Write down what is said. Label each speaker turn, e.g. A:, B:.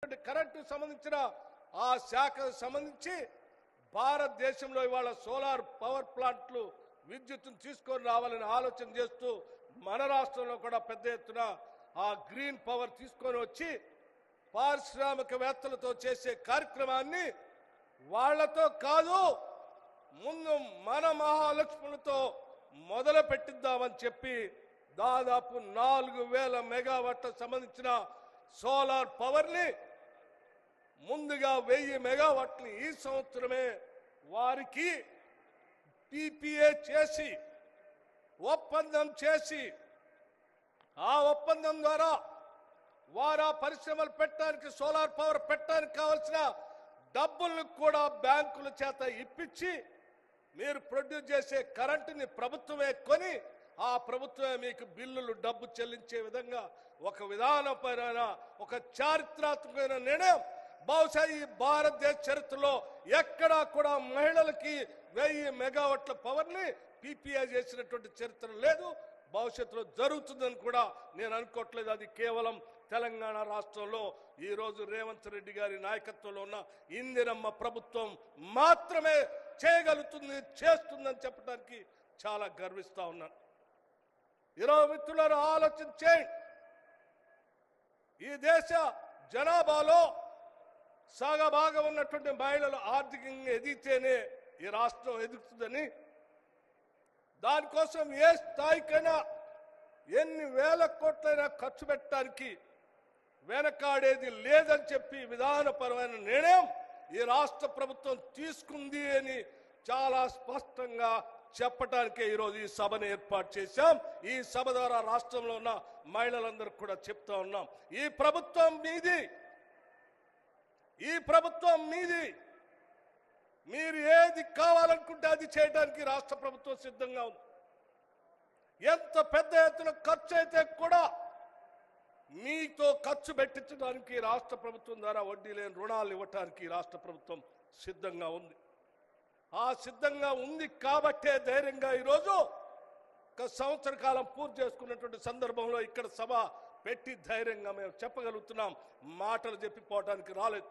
A: Current సంబంధించిన ఆ శాఖకు సంబంధించి భారతదేశంలో ఇవాళ సోలార్ పవర్ ప్లాంట్లు విద్యుత్తును తీసుకొని రావాలని ఆలోచన చేస్తూ మన రాష్ట్రంలో కూడా పెద్ద ఎత్తున ఆ గ్రీన్ పవర్ తీసుకొని వచ్చి పారిశ్రామికవేత్తలతో చేసే కార్యక్రమాన్ని వాళ్లతో కాదు ముందు మన మహాలక్ష్ములతో మొదలు పెట్టిద్దామని చెప్పి దాదాపు 4000 మెగావాట్ల సంబంధించిన సోలార్ పవర్ని ముందుగా 1000 మెగావాట్లు ఈ సంవత్సరమే వారికి PPA చేసి ఒప్పందం చేసి ఆ ఒప్పందం ద్వారా వారా పరిశ్రమలు పెట్టడానికి సోలార్ పవర్ పెట్టడానికి కావాల్సిన డబ్బులను కూడా బ్యాంకుల చేత ఇప్పించి మీరు ప్రొడ్యూస్ చేసే కరెంటుని ప్రభుత్వమే కొని ఆ ప్రభుత్వమే మీకు బిల్లులు డబ్బు చెల్లించే విధంగా ఒక విధానపరమైన ఒక చారిత్రాత్మకమైన నిర్ణయం బహుశా ఈ భారతదేశ చరిత్రలో ఎక్కడా కూడా మహిళలకి 1000 మెగావాట్ల పవర్ని PPA చేసినటువంటి చరిత్ర లేదు. భవిష్యత్తులో జరుగుతుందని కూడా నేను అనుకోవట్లేదు. అది కేవలం తెలంగాణ రాష్ట్రంలో ఈ రోజు రేవంత్ రెడ్డి గారి నాయకత్వంలో ఉన్న ఇందిరమ్మ ప్రభుత్వం మాత్రమే చేయగలుగుతుంది, చేస్తుందని చెప్పడానికి చాలా గర్విస్తా ఉన్నాను. ఈరోజు మిత్రులారా ఆలోచన చేయండి. ఈ దేశ జనాభాలో సగభాగం ఉన్నటువంటి మహిళలు ఆర్థికంగా ఎదిగితేనే ఈ రాష్ట్రం ఎదుగుతుందని, దానికోసం ఏ స్థాయికైనా ఎన్ని వేల కోట్లైనా ఖర్చు పెట్టడానికి వెనకాడేది లేదని చెప్పి విధానపరమైన నిర్ణయం ఈ రాష్ట్ర ప్రభుత్వం తీసుకుంది అని చాలా స్పష్టంగా చెప్పడానికే ఈరోజు ఈ సభను ఏర్పాటు చేశాం. ఈ సభ ద్వారా రాష్ట్రంలో ఉన్న మహిళలందరూ కూడా చెప్తా ఉన్నాం, ఈ ప్రభుత్వం మీది, ఈ ప్రభుత్వం మీది, మీరు ఏది కావాలనుకుంటే అది చేయడానికి రాష్ట్ర ప్రభుత్వం సిద్ధంగా ఉంది. ఎంత పెద్ద ఎత్తున ఖర్చు అయితే కూడా మీతో ఖర్చు పెట్టించడానికి రాష్ట్ర ప్రభుత్వం ద్వారా వడ్డీ లేని రుణాలు ఇవ్వడానికి రాష్ట్ర ప్రభుత్వం సిద్ధంగా ఉంది. ఆ సిద్ధంగా ఉంది కాబట్టే ధైర్యంగా ఈరోజు ఒక సంవత్సర కాలం పూర్తి చేసుకున్నటువంటి సందర్భంలో ఇక్కడ సభ పెట్టి ధైర్యంగా మేము చెప్పగలుగుతున్నాం. మాటలు చెప్పిపోవడానికి రాలేదు.